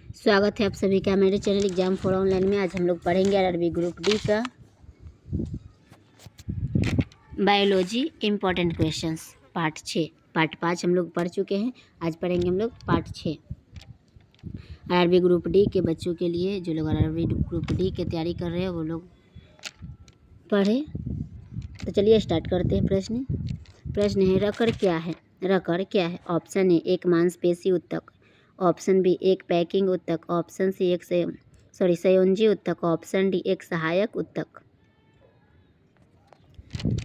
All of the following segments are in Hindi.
स्वागत है आप सभी का मेरे चैनल एग्जाम फॉर ऑनलाइन में। आज हम लोग पढ़ेंगे आरआरबी ग्रुप डी का biology important questions part 6। Part 5 हम लोग पढ़ चुके हैं, आज पढ़ेंगे हम लोग पार्ट 6। आरआरबी ग्रुप डी के बच्चों के लिए, जो लोग आरआरबी ग्रुप डी की तैयारी कर रहे हैं वो लोग पढ़े। तो चलिए स्टार्ट करते हैं। प्रश्न है रकर क्या है। रकर क्या है? ऑप्शन ए एक मांसपेशी उत्तक, ऑप्शन बी एक पैकिंग उत्तक, ऑप्शन सी एक संयोजी उत्तक, ऑप्शन डी एक सहायक उत्तक।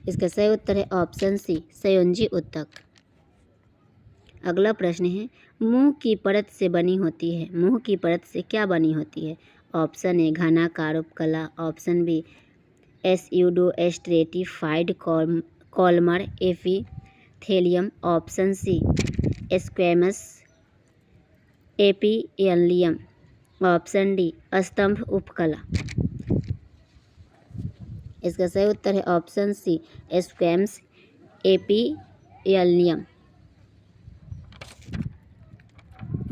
इसका सही उत्तर है ऑप्शन सी संयोजी उत्तक। अगला प्रश्न है मुंह की परत से बनी होती है। मुंह की परत से क्या बनी होती है? ऑप्शन ए घनाकार उपकला, option B pseudo stratified columnar epithelium, option C squamous epithelium, option D स्तंभ उपकला। इसका सही उत्तर है ऑप्शन सी स्क्वैमस एपिथेलियम।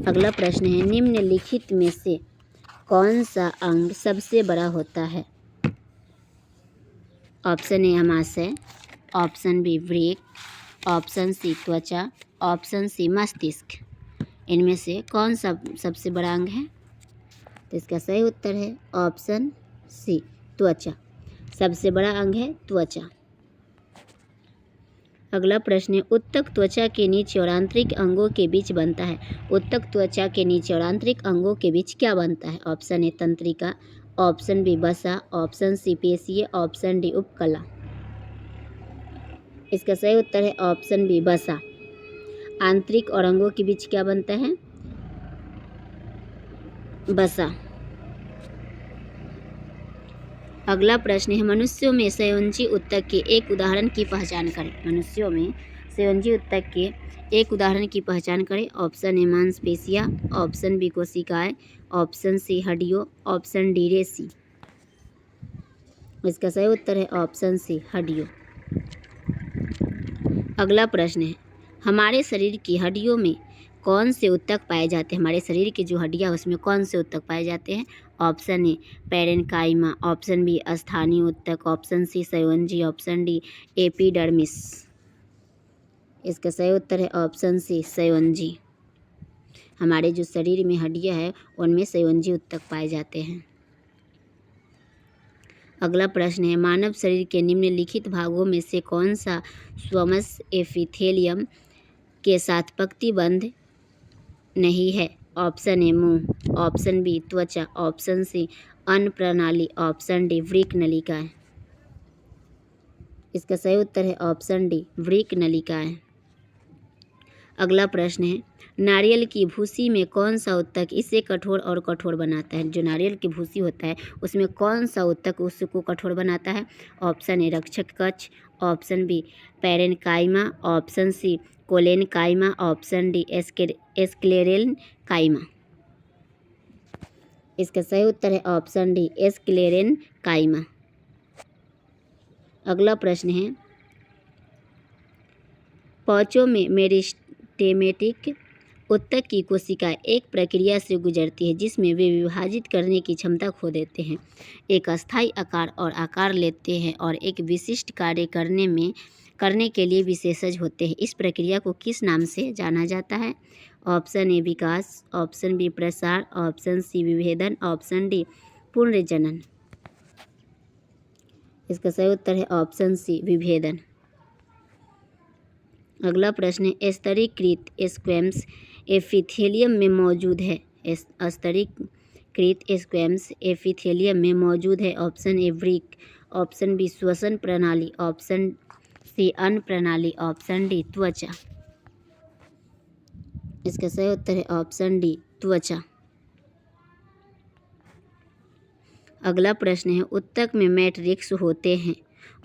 अगला प्रश्न है निम्नलिखित में से कौन सा अंग सबसे बड़ा होता है? ऑप्शन ए अमाशय, ऑप्शन बी वृक्क, ऑप्शन सी त्वचा, ऑप्शन सी मस्तिष्क। इनमें से कौन सा सबसे बड़ा अंग है? तो इसका सही उत्तर है ऑप्शन सी त्वचा। सबसे बड़ा अंग है त्वचा। अगला प्रश्न है उत्तक त्वचा के नीचे और आंतरिक अंगों के बीच बनता है। उत्तक त्वचा के नीचे और आंतरिक अंगों के बीच क्या बनता है? ऑप्शन ए तंत्रिका, ऑप्शन बी वसा, ऑप्शन सी पेशीय, ऑप्शन डी उपकला। इसका सही उत्तर है ऑप्शन बी वसा। आंतरिक और अंगों के बीच क्या बनता है? वसा। अगला प्रश्न है मनुष्यों में संयोजी उत्तक के एक उदाहरण की पहचान करें। मनुष्यों में संयोजी उत्तक के एक उदाहरण की पहचान करें। ऑप्शन ए मांसपेशियां, ऑप्शन बी कोशिकाएं, ऑप्शन सी हड्डियों, ऑप्शन डी रेसी। इसका सही उत्तर है ऑप्शन सी हड्डियों। अगला प्रश्न है हमारे शरीर की हड्डियों में कौन से उत्तक पाए जाते हैं? हमारे शरीर की जो हड्डियां उसमें कौन से उत्तक पाए जाते हैं? Option A parenchyma, option B स्थानीय उत्तक, ऑप्शन सी संयोजी, ऑप्शन डी एपिडर्मिस। इसका सही उत्तर है ऑप्शन सी संयोजी। हमारे जो शरीर में हड्डियां हैं उनमें संयोजी उत्तक पाए जाते हैं। अगला प्रश्न है मानव शरीर के निम्नलिखित भागों में से कौन सा स्क्वैमस एपिथेलियम के साथ पंक्तिबद्ध नहीं है? ऑप्शन ए मुंह, ऑप्शन बी त्वचा, ऑप्शन सी अन्न प्रणाली, ऑप्शन डी वृक्क नलिकाएं। इसका सही उत्तर है ऑप्शन डी वृक्क नलिकाएं। अगला प्रश्न है नारियल की भूसी में कौन सा उत्तक इसे कठोर और कठोर बनाता है? जो नारियल की भूसी होता है उसमें कौन सा उत्तक उसको कठोर बनाता है? ऑप्शन ए रक्षक कवच, option B parenchyma, option C collenchyma, option D sclerenchyma. इसका सही उत्तर है ऑप्शन डी स्क्लेरेनकाइमा। अगला प्रश्न है पौचों में मेरिस्टेमेटिक उत्तक की कोशिकाएं एक प्रक्रिया से गुजरती है जिसमें वे विभाजित करने की क्षमता खो देते हैं, एक अस्थायी आकार और आकार लेते हैं और एक विशिष्ट कार्य करने के लिए विशेषज्ञ होते हैं। इस प्रक्रिया को किस नाम से जाना जाता है? ऑप्शन ए विकास, ऑप्शन बी प्रसार, ऑप्शन सी विभेदन, ऑप्शन डी पुनर्जनन। इसका सही उत्तर है ऑप्शन सी विभेदन। अगला प्रश्न है स्तरीकृत स्क्वैमस एपिथेलियम में मौजूद है। स्तरीकृत स्क्वैमस एपिथेलियम में मौजूद है। ऑप्शन ए वृक्क, ऑप्शन बी श्वसन प्रणाली, ऑप्शन सी अन्न प्रणाली, ऑप्शन डी त्वचा। इसका सही उत्तर है ऑप्शन डी त्वचा। अगला प्रश्न है उत्तक में मैट्रिक्स होते हैं।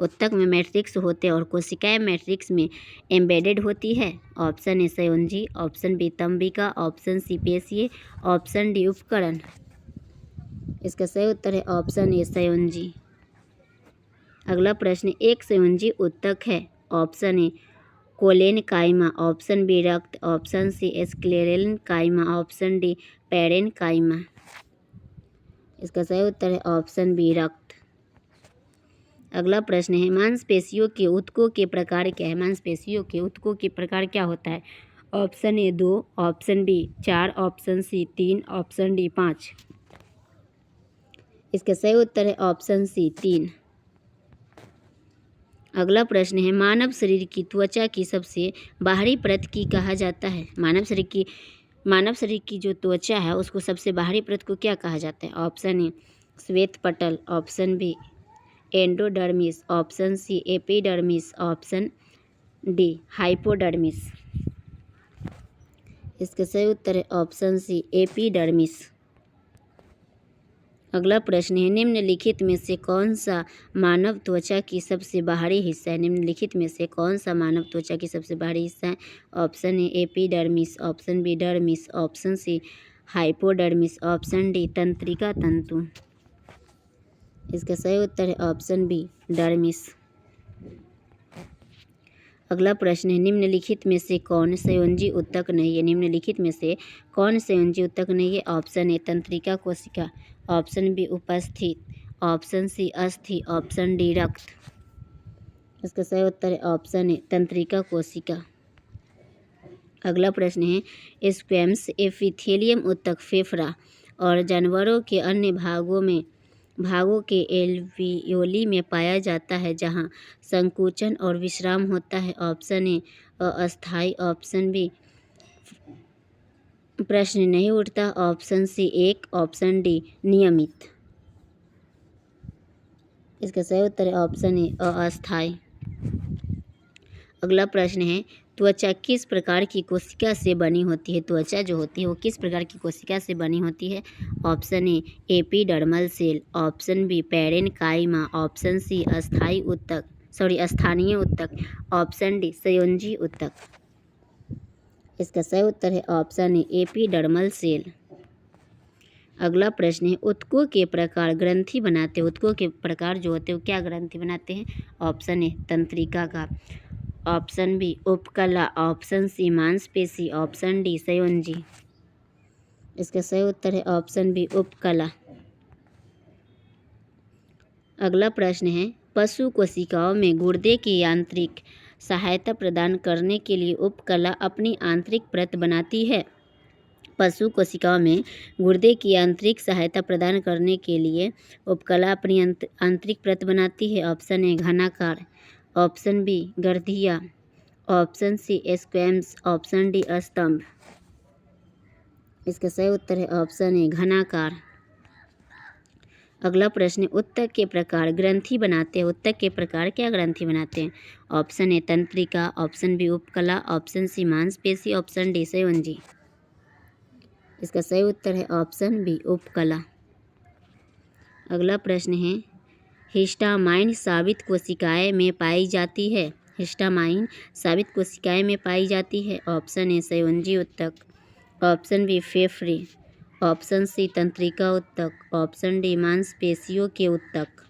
उत्तक में मैट्रिक्स होते हैं और कोशिकाएं मैट्रिक्स में एम्बेडेड होती है। ऑप्शन ए संयोजी, ऑप्शन बी तंत्रिका, ऑप्शन सी पेशीय, ऑप्शन डी उपकरण। इसका सही उत्तर है ऑप्शन ए संयोजी। अगला प्रश्न एक संयोजी उत्तक है। Option A collenchyma, option B रक्त, option C sclerenchyma, option D parenchyma. इसका सही उत्तर है ऑप्शन बी रक्त। अगला प्रश्न है मांसपेशियों के ऊतकों के प्रकार क्या है। मांसपेशियों के ऊतकों के प्रकार क्या होता है। Option A 2, option B 4, option C 3, option D 5। इसका सही उत्तर है ऑप्शन सी 3। अगला प्रश्न है मानव शरीर की त्वचा की सबसे बाहरी परत की कहा जाता है। मानव शरीर की जो त्वचा है उसको सबसे बाहरी परत को क्या कहा जाता है। ऑप्शन ए श्वेत पटल, option B endodermis, option C epidermis, option D hypodermis. इसका सही उत्तर है ऑप्शन सी एपिडर्मिस। अगला प्रश्न है निम्नलिखित में से कौन सा मानव त्वचा की सबसे बाहरी हिस्सा है। निम्नलिखित में से कौन सा मानव त्वचा की सबसे बाहरी हिस्सा है। Option A epidermis, option B dermis, option C hypodermis, option D तंत्रिका तंतु। इसका सही उत्तर है ऑप्शन बी डर्मिस। अगला प्रश्न है निम्नलिखित में से कौन संयोजी ऊतक नहीं है। निम्नलिखित में से कौन संयोजी ऊतक नहीं है। ऑप्शन ए तंत्रिका कोशिका, ऑप्शन बी उपस्थित, ऑप्शन सी अस्थि, ऑप्शन डी रक्त। इसका सही उत्तर है ऑप्शन ए तंत्रिका कोशिका। अगला प्रश्न है स्क्वैम्स एपिथेलियम ऊतक फेफड़ा और जानवरों के अन्य भागों के एल्वियोली में पाया जाता है जहां संकुचन और विश्राम होता है। ऑप्शन ए अस्थायी, ऑप्शन बी प्रश्न नहीं उठता, ऑप्शन सी 1, ऑप्शन डी नियमित। इसका सही उत्तर है ऑप्शन ए अस्थायी। अगला प्रश्न है त्वचा किस प्रकार की कोशिका से बनी होती है। त्वचा जो होती है वो किस प्रकार की कोशिका से बनी होती है। Option A epidermal cell, option B parenchyma, option C स्थानीय ऊतक, ऑप्शन डी संयोजी ऊतक। इसका सही उत्तर है ऑप्शन ए एपिडर्मल सेल। अगला प्रश्न है ऊतकों के प्रकार ग्रंथि बनाते हैं। ऊतकों के प्रकार जो होते हैं वो क्या ग्रंथि बनाते हैं। ऑप्शन ए तंत्रिका का, ऑप्शन बी उपकला, ऑप्शन सी मांसपेशी, ऑप्शन डी संयोजी। इसका सही उत्तर है ऑप्शन बी उपकला। अगला प्रश्न है पशु कोशिकाओं में गुर्दे की यांत्रिक सहायता प्रदान करने के लिए उपकला अपनी आंतरिक परत बनाती है। पशु कोशिकाओं में गुर्दे की आंतरिक सहायता प्रदान करने के लिए उपकला अपनी आंतरिक परत बनाती है। ऑप्शन ए घनाकार, ऑप्शन बी ग्रंथिया, option C squamous, option D स्तंभ। इसका सही उत्तर है ऑप्शन ए घनाकार। अगला प्रश्न ऊतक के प्रकार ग्रंथि बनाते हैं। ऊतक के प्रकार क्या ग्रंथि बनाते हैं। ऑप्शन ए तंत्रिका, ऑप्शन बी उपकला, ऑप्शन सी मांसपेशी, ऑप्शन डी संयोजी। इसका सही उत्तर है ऑप्शन बी उपकला। अगला प्रश्न है हिस्टामाइन साबित कोशिकाएं में पाई जाती है। हिस्टामाइन साबित कोशिकाएं में पाई जाती है। ऑप्शन ए संयोजी ऊतक, ऑप्शन बी फेफड़े, ऑप्शन सी तंत्रिका ऊतक, ऑप्शन डी मांसपेशियों के ऊतक।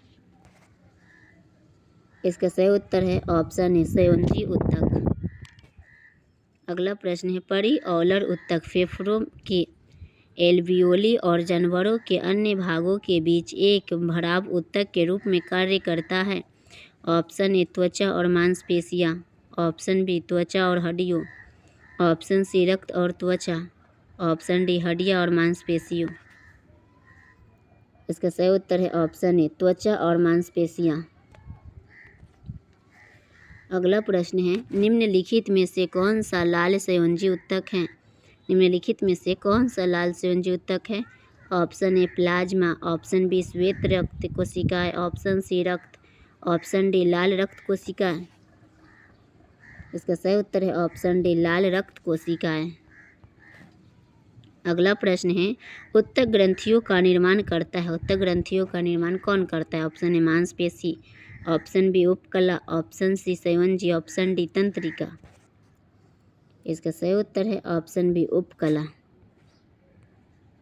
इसका सही उत्तर है ऑप्शन ए संयोजी ऊतक। अगला प्रश्न है परिओलर ऊतक फेफड़ों के एल्वियोली और जानवरों के अन्य भागों के बीच एक भराव ऊतक के रूप में कार्य करता है। ऑप्शन ए त्वचा और मांसपेशियाँ, ऑप्शन बी त्वचा और हड्डियों, ऑप्शन सी रक्त और त्वचा, ऑप्शन डी हड्डियाँ और मांसपेशियों। इसका सही उत्तर है ऑप्शन ए त्वचा और मांसपेशियाँ। अगला प्रश्न है निम्नलिखित में से कौन सा लाल संयोजी ऊतक है। निम्नलिखित में से कौन सा लाल संयोजी ऊतक है। Option A plasma, option B श्वेत रक्त कोशिकाएं, ऑप्शन सी रक्त, ऑप्शन डी लाल रक्त कोशिकाएं। इसका सही उत्तर है ऑप्शन डी लाल रक्त कोशिकाएं। अगला प्रश्न है ऊतक ग्रंथियों का निर्माण करता है। ऊतक ग्रंथियों का निर्माण कौन करता है। ऑप्शन ए मांसपेशी, ऑप्शन बी उपकला, ऑप्शन सी संयोजी, ऑप्शन डी तंत्रिका। इसका सही उत्तर है ऑप्शन बी उपकला।